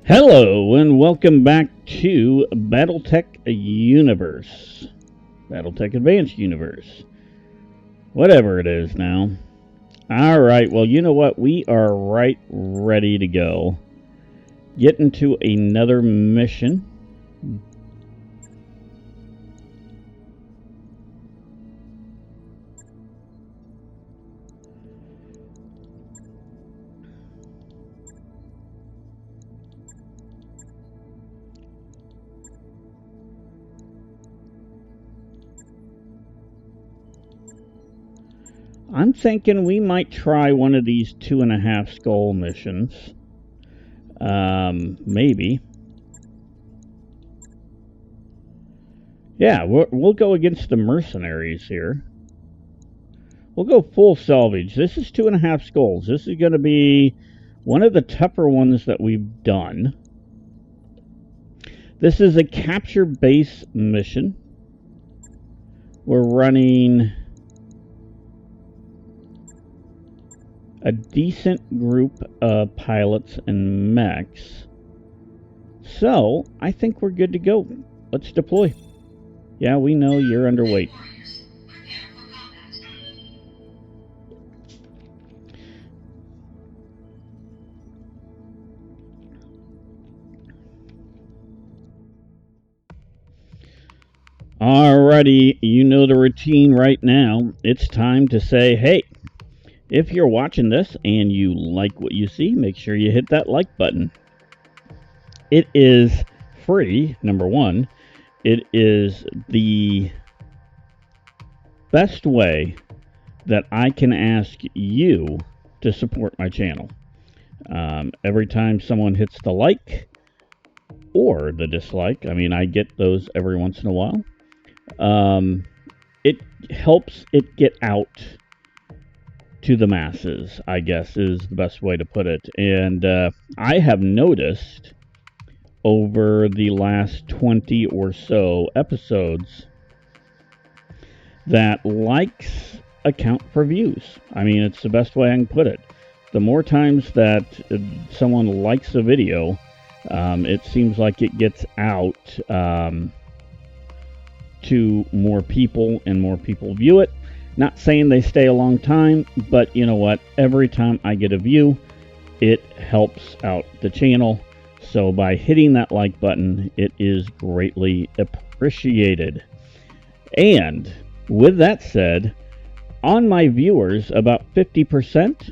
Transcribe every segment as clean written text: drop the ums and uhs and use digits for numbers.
Hello and welcome back to Battletech Universe. Battletech Advanced Universe. Whatever it is now. Alright, well you know what? We are right ready to go. Get into another mission. I'm thinking we might try one of these 2.5 skull missions. Maybe. Yeah, we'll go against the Mercenaries here. We'll go full salvage. This is 2.5 skulls. This is going to be one of the tougher ones that we've done. This is a capture base mission. We're running a decent group of pilots and mechs. So, I think we're good to go. Let's deploy. Yeah, we know you're underweight. Alrighty, you know the routine right now. It's time to say, hey, if you're watching this and you like what you see, make sure you hit that like button. It is free, number one. It is the best way that I can ask you to support my channel. Every time someone hits the like or the dislike, I mean, I get those every once in a while. It helps it get out to the masses, I guess, is the best way to put it. And I have noticed over the last 20 or so episodes that likes account for views. I mean, it's the best way I can put it. The more times that someone likes a video, it seems like it gets out to more people and more people view it. Not saying they stay a long time, but you know what? Every time I get a view, it helps out the channel. So by hitting that like button, it is greatly appreciated. And with that said, on my viewers, about 50%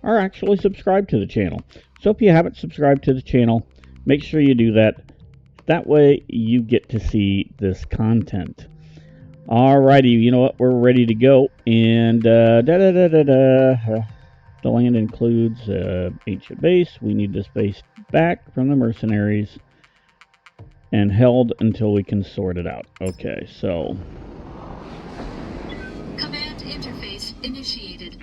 are actually subscribed to the channel. So if you haven't subscribed to the channel, make sure you do that. That way you get to see this content. Alrighty, you know what? We're ready to go. And the land includes ancient base. We need this base back from the Mercenaries and held until we can sort it out. Okay, so command interface initiated.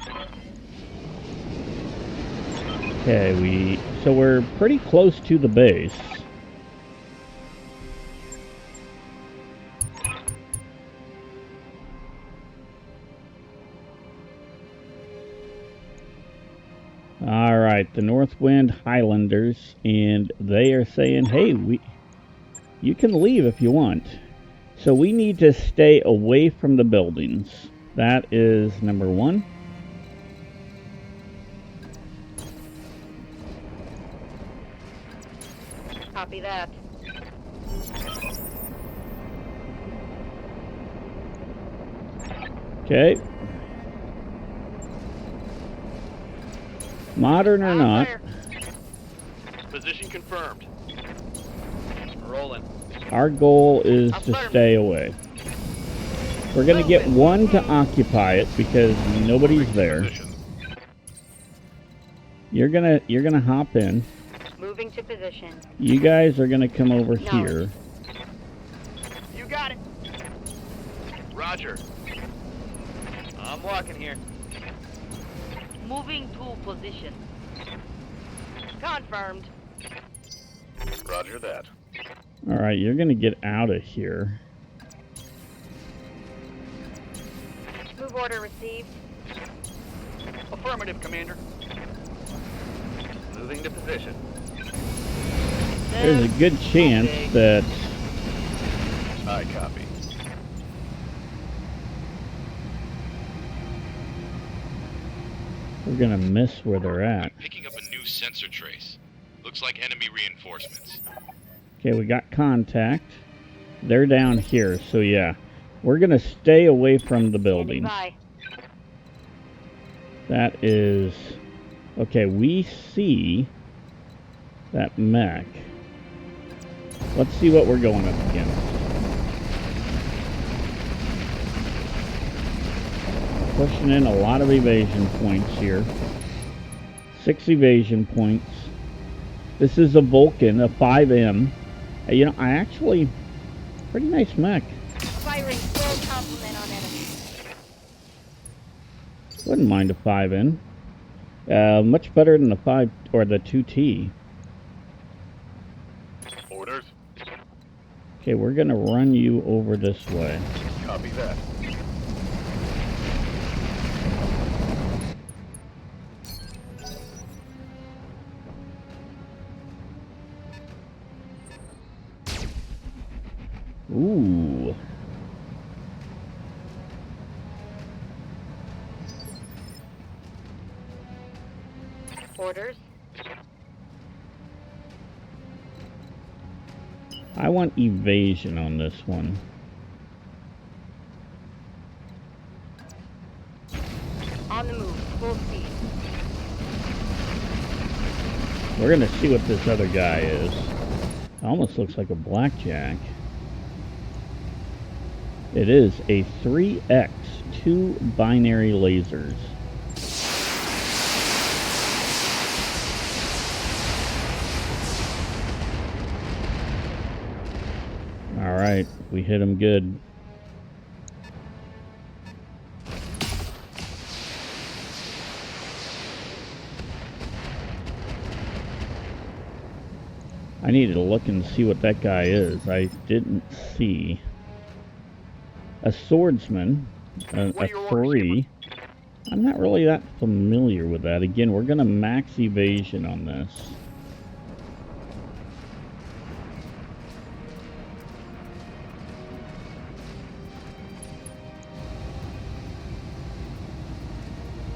Okay, so we're pretty close to the base. Alright, the Northwind Highlanders, and they are saying, hey, you can leave if you want. So we need to stay away from the buildings. That is number one. Copy that. Okay. Modern or not. Position confirmed. Rolling. Our goal is to stay away. We're going to get one to occupy it because nobody's there. You're gonna hop in. Moving to position. You guys are gonna come over here. You got it. Roger. I'm walking here. Moving to position. Confirmed. Roger that. Alright, you're gonna get out of here. Move order received. Affirmative, Commander. Moving to position. There's a good chance Okay. that I copy. we're gonna miss where they're at. Picking up a new sensor trace. Looks like enemy reinforcements. Okay, we got contact. They're down here, so yeah. We're gonna stay away from the Standing buildings. by. That is... Okay, we see that mech. Let's see what we're going up against. Pushing in a lot of evasion points here. 6 evasion points. This is a Vulcan, a 5M. You know, I actually... Pretty nice mech. Firing full complement on enemy. Wouldn't mind a 5N. Much better than the 5 or the 2T. Orders. Okay, we're gonna run you over this way. Copy that. Ooh. Orders. I want evasion on this one. On the move. Full speed. We're gonna see what this other guy is. Almost looks like a blackjack. It is a 3X, 2 binary lasers. Alright, we hit him good. I needed to look and see what that guy is. I didn't see. A swordsman, a 3. I'm not really that familiar with that. Again, we're going to max evasion on this.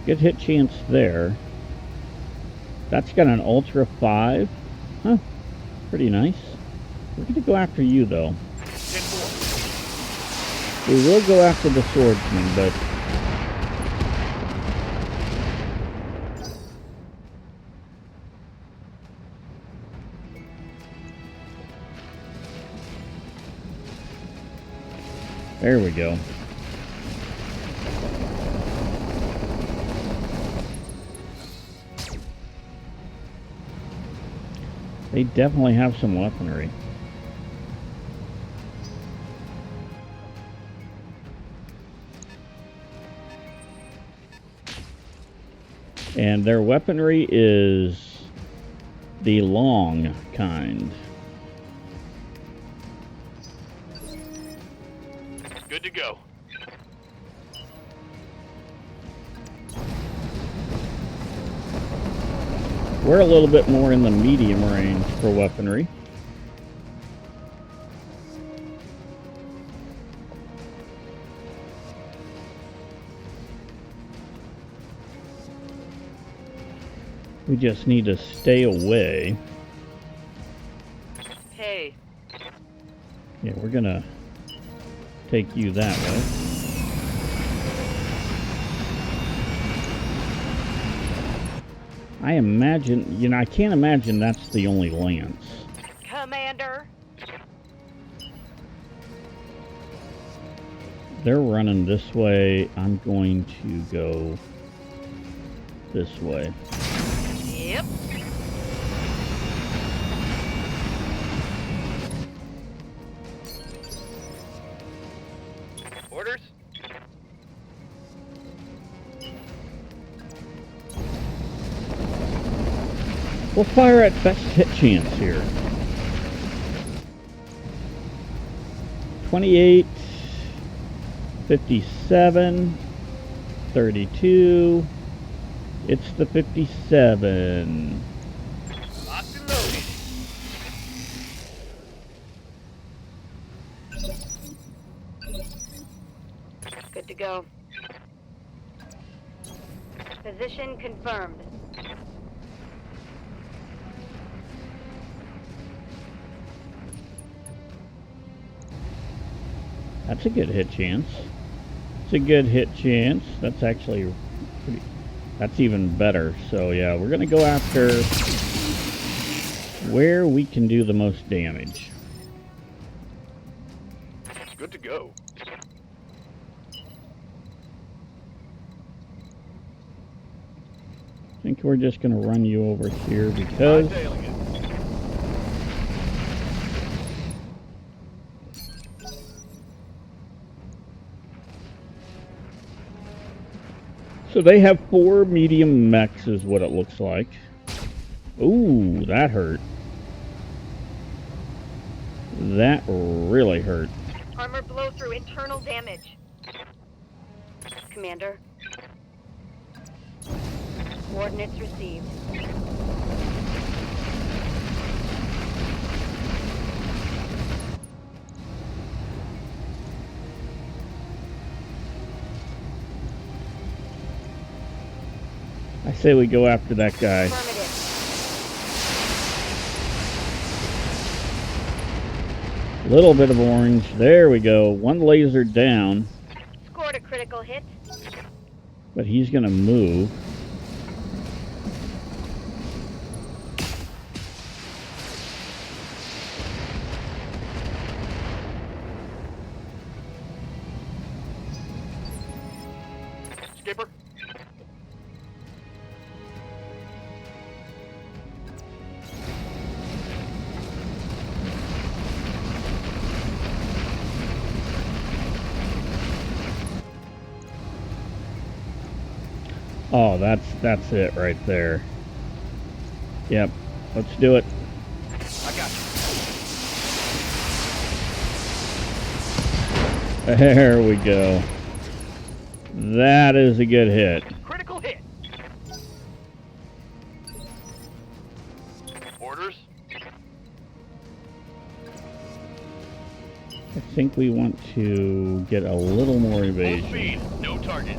Good hit chance there. That's got an Ultra 5. Huh. Pretty nice. We're going to go after you, though. We will go after the swordsman, but... There we go. They definitely have some weaponry. And their weaponry is the long kind. Good to go. We're a little bit more in the medium range for weaponry. We just need to stay away. Hey. Yeah, we're gonna take you that way. I imagine, you know, I can't imagine that's the only lance. Commander. They're running this way. I'm going to go this way. Yep. Orders. We'll fire at best hit chance here. 28, 57, 32. It's the 57. Locked and loaded. go. Position confirmed. That's a good hit chance. It's a good hit chance. That's actually pretty... That's even better. So yeah, we're going to go after where we can do the most damage. Good to go. I think we're just going to run you over here because... Hightailing it. So they have 4 medium mechs is what it looks like. Ooh, that hurt. That really hurt. Armor blow through internal damage. Commander. Coordinates received. I say we go after that guy. Affirmative. Little bit of orange. There we go. 1 laser down. Scored a critical hit. But he's going to move. Skipper. Oh, that's it right there. Yep. Let's do it. I got you. There we go. That is a good hit. Critical hit. Orders. I think we want to get a little more Full evasion. speed. No target.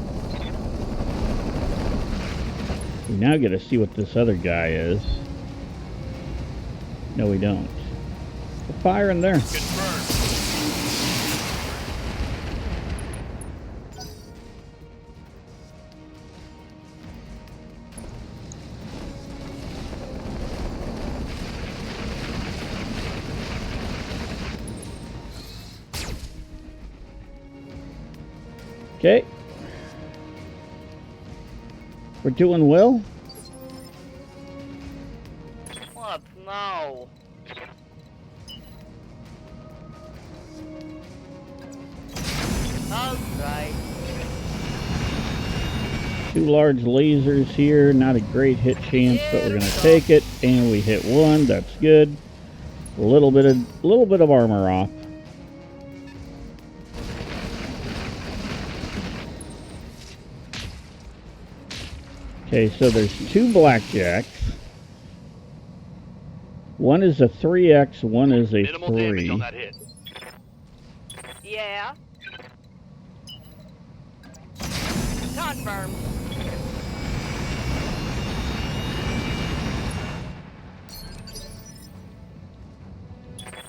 We now get to see what this other guy is. No, we don't. We're firing there. Confirmed. Okay. We're doing well. What? No. Alright. 2 large lasers here. Not a great hit chance, but we're gonna take it. And we hit 1. That's good. A little bit of armor off. Okay, so there's 2 blackjacks. One is a 3X, one is a Minimal damage 3. on that hit. Yeah. Confirmed.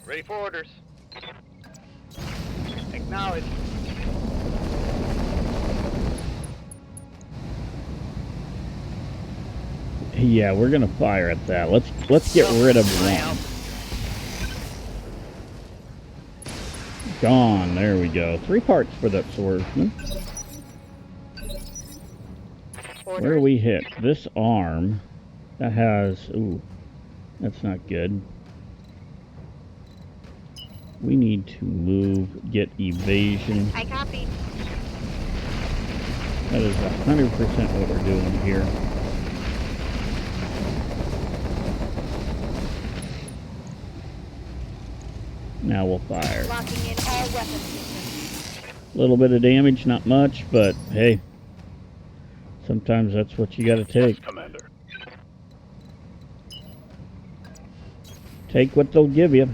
Ready for orders. Acknowledged. Yeah, we're gonna fire at that. Let's get rid of one. Gone. There we go. 3 parts for that swordsman. Where do we hit? This arm. That has... Ooh. That's not good. We need to move, get evasion. I copy. That is 100% what we're doing here. Now we'll fire. Locking in all weapon systems. A little bit of damage, not much, but hey, sometimes that's what you gotta take. Yes, Commander. Take what they'll give you.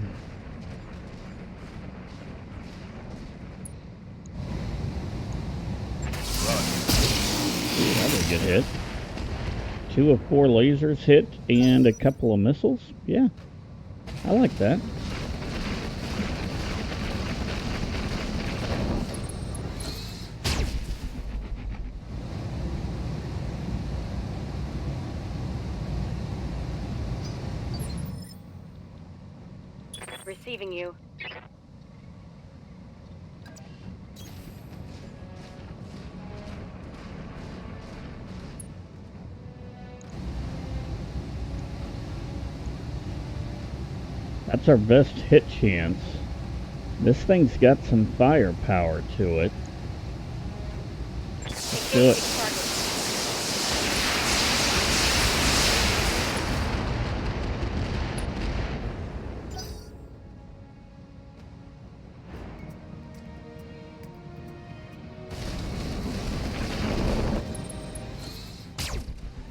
good hit. 2 of 4 lasers hit and a couple of missiles. Yeah, I like that. Receiving you. That's our best hit chance. This thing's got some firepower to it. Let's do it.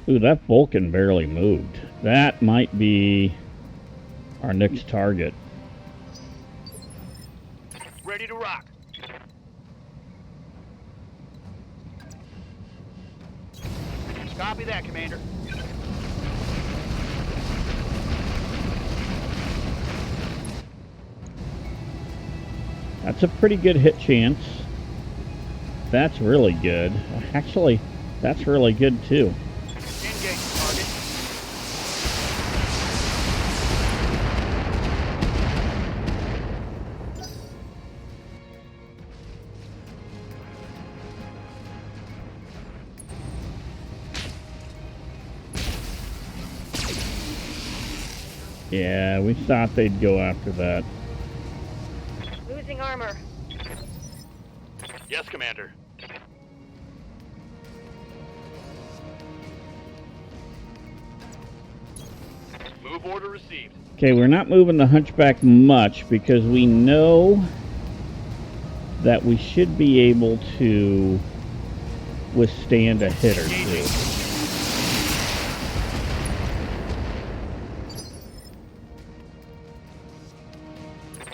Ooh, that Vulcan barely moved. That might be our next target. Ready to rock. Copy that, Commander. That's a pretty good hit chance. That's really good. Actually, that's really good too. Engage target. Yeah, we thought they'd go after that. Losing armor. Yes, Commander. Move order received. Okay, we're not moving the Hunchback much because we know that we should be able to withstand a hit or two.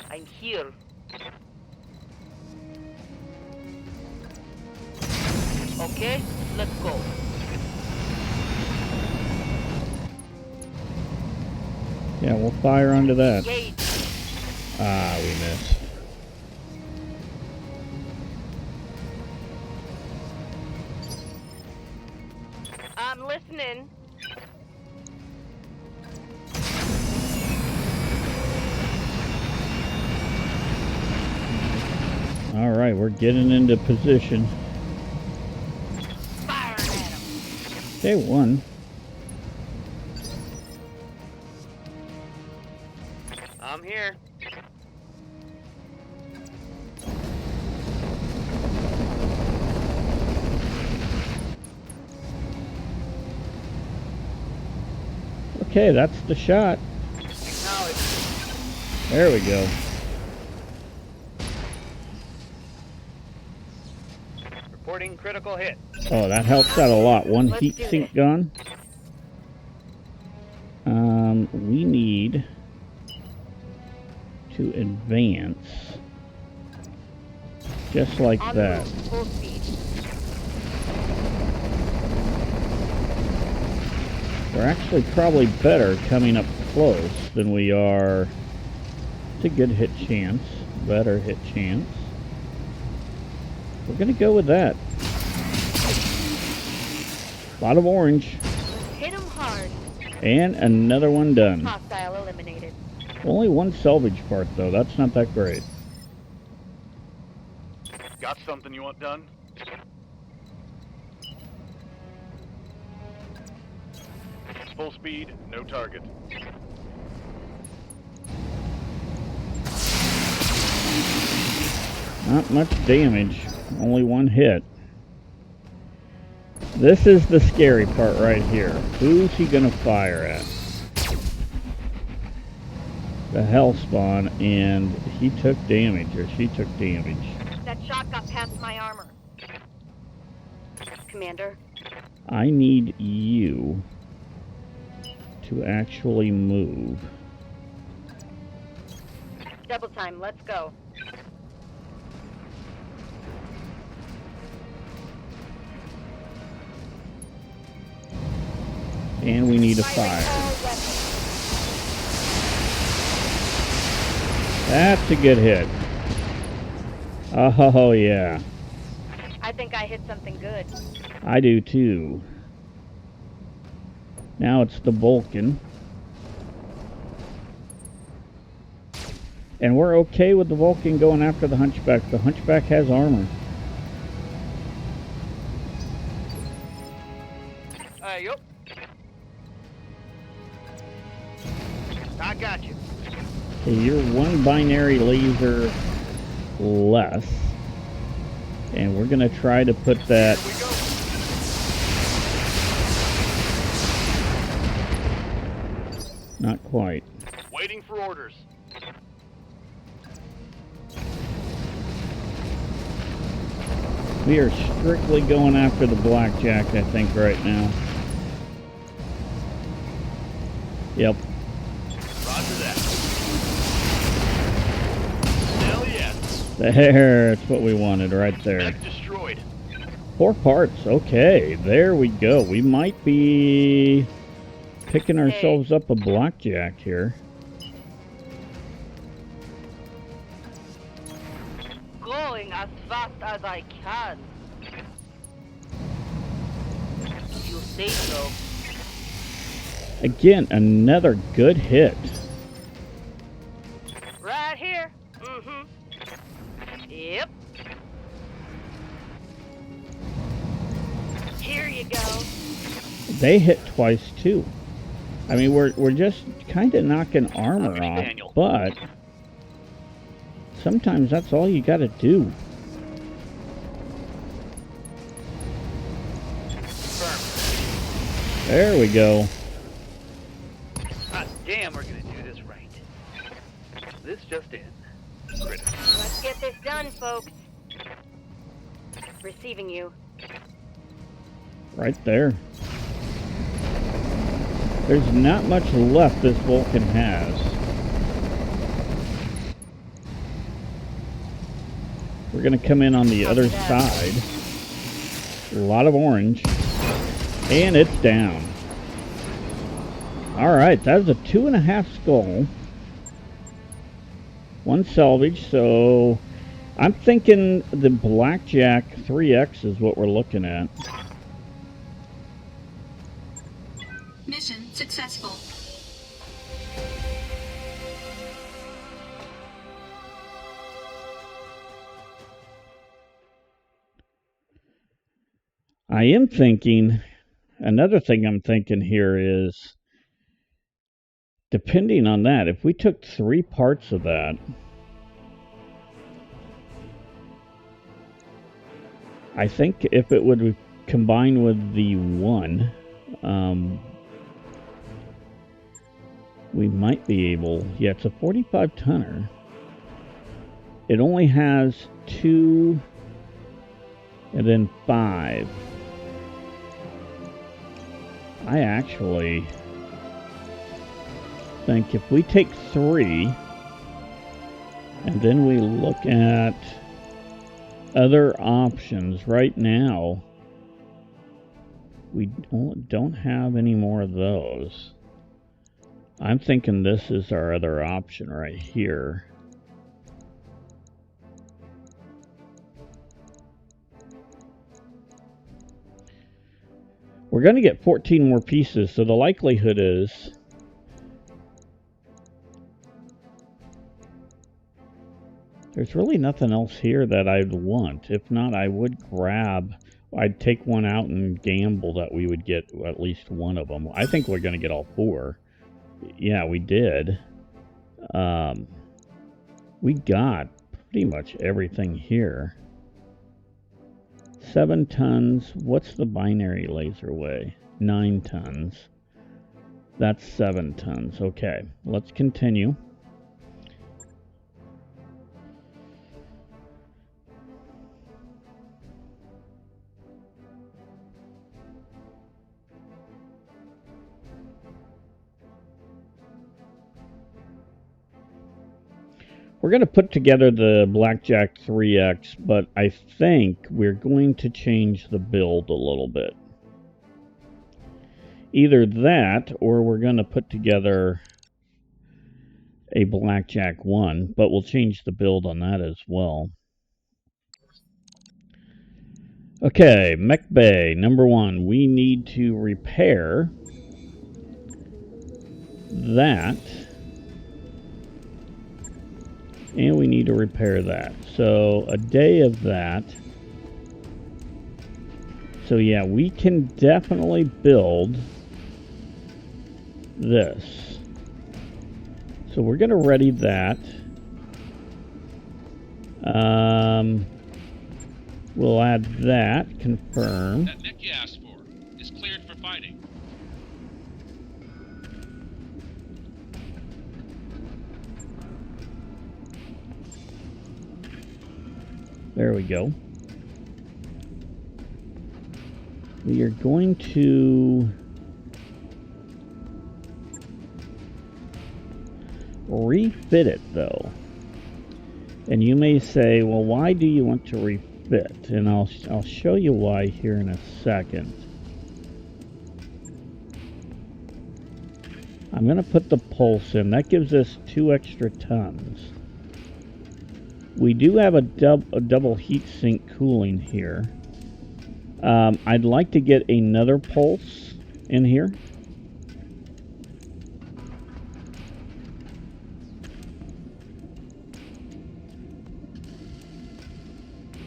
I'm here. Okay, let's go. Yeah, we'll fire onto that. Engage. Ah, we missed. I'm listening. All right, we're getting into position. Fire at him. Okay, one. I'm here. Okay, that's the shot. There we go. Reporting critical hit. Oh, that helps out a lot. One Let's heat do sink this. gun. We need to advance just like On the that. move, full speed. We're actually probably better coming up close than we are. It's a good hit chance. Better hit chance. We're gonna go with that. A lot of orange. Hit him hard. And another one done. Hostile eliminated. Only one salvage part though, that's not that great. Got something you want done? Full speed, no target. Not much damage, only one hit. This is the scary part right here. Who's he gonna fire at? The Hellspawn, and he took damage, or she took damage. That shot got past my armor. Commander. I need you to actually move. Double time, let's go. And we need a fire. That's a good hit. Oh, yeah. I think I hit something good. I do too. Now it's the Vulcan. And we're okay with the Vulcan going after the Hunchback. The Hunchback has armor. Yup. I got you. Okay, you're one binary laser less. And we're going to try to put that... Here we go. Not quite. Waiting for orders. We are strictly going after the Blackjack, I think, right now. Yep. Roger that. Hell yes. There, that's what we wanted right there. Mech destroyed. 4 parts. Okay, there we go. We might be picking ourselves up a Blackjack here. Going as fast as I can. You say so. Again, another good hit. Right here. Mm-hmm. Yep. Here you go. They hit twice too. I mean, we're just kind of knocking armor Company off, manual. but sometimes that's all you got to do. Confirmed. There we go. Hot damn, we're gonna do this right. This just in. Critical. Let's get this done, folks. Receiving you. Right there. There's not much left this Vulcan has. We're going to come in on the other side. A lot of orange. And it's down. Alright, that was a 2.5 skull. 1 salvage, so I'm thinking the Blackjack 3X is what we're looking at. Mission successful. I am thinking, another thing I'm thinking here is, depending on that, if we took 3 parts of that, I think if it would combine with the 1, we might be able, yeah, it's a 45 tonner. It only has 2 and then 5. I actually think if we take 3 and then we look at other options right now, we don't have any more of those. I'm thinking this is our other option right here. We're going to get 14 more pieces, so the likelihood is there's really nothing else here that I'd want. If not, I would grab, I'd take one out and gamble that we would get at least one of them. I think we're going to get all 4. Yeah, we did. We got pretty much everything here. 7 tons. What's the binary laser weigh? 9 tons. That's 7 tons. Okay, let's continue. We're going to put together the Blackjack 3X, but I think we're going to change the build a little bit. Either that, or we're going to put together a Blackjack 1, but we'll change the build on that as well. Okay, Mech Bay, number 1. We need to repair that. And we need to repair that. So, a day of that. So yeah, we can definitely build this. So we're going to ready that. We'll add that. Confirm. That mech you asked for is cleared for fighting. There we go. We are going to refit it, though. And you may say, well, why do you want to refit? And I'll show you why here in a second. I'm going to put the pulse in. That gives us 2 extra tons. We do have a double heat sink cooling here. I'd like to get another pulse in here.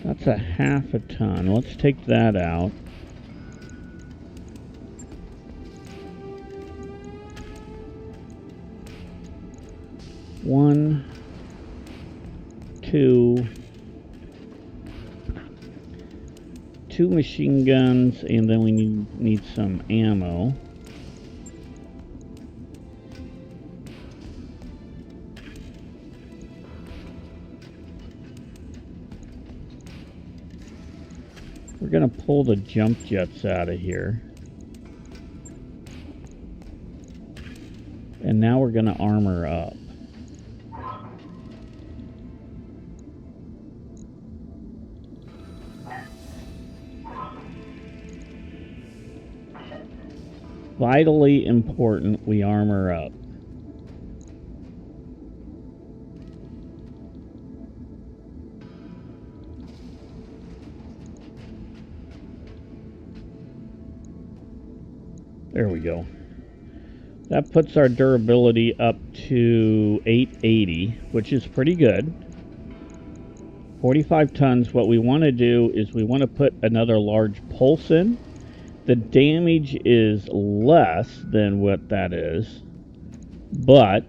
That's a half a ton. Let's take that out. One, two machine guns, and then we need some ammo. We're gonna pull the jump jets out of here. And now we're gonna armor up. Vitally important we armor up. There we go. That puts our durability up to 880, which is pretty good. 45 tons. What we want to do is we want to put another large pulse in. The damage is less than what that is, but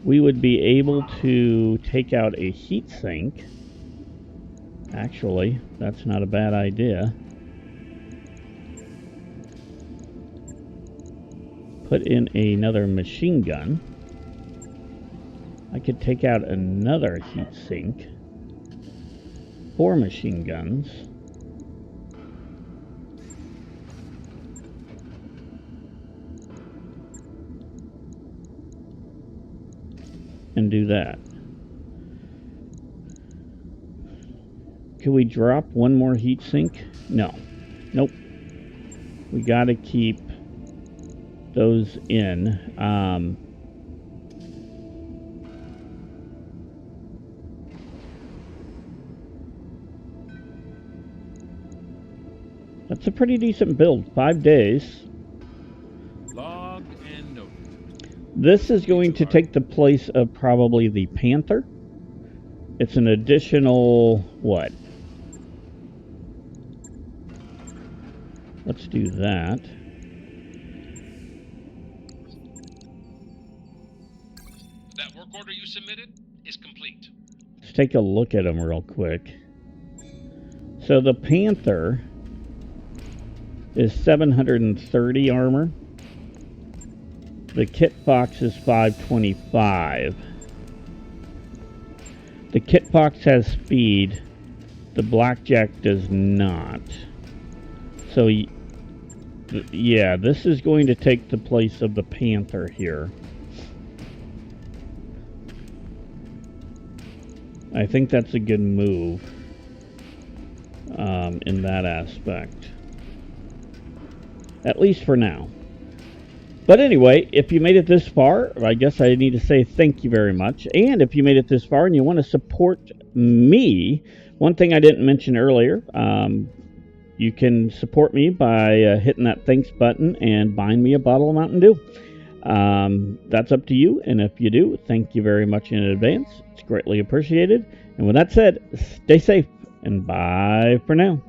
we would be able to take out a heat sink. Actually, that's not a bad idea. Put in another machine gun. I could take out another heat sink. 4 machine guns. And do that. Can we drop one more heat sink? No. Nope. We gotta keep those in. That's a pretty decent build. 5 days. Log and note. This is going to take the place of probably the Panther. It's an additional, what? Let's do that. That work order you submitted is complete. Let's take a look at them real quick. So the Panther is 730 armor. The Kit Fox is 525. The Kit Fox has speed. The Blackjack does not. So, yeah, this is going to take the place of the Panther here. I think that's a good move in that aspect. At least for now. But anyway, if you made it this far, I guess I need to say thank you very much. And if you made it this far and you want to support me, one thing I didn't mention earlier, you can support me by hitting that thanks button and buying me a bottle of Mountain Dew. That's up to you, and if you do, thank you very much in advance. It's greatly appreciated. And with that said, stay safe, and bye for now.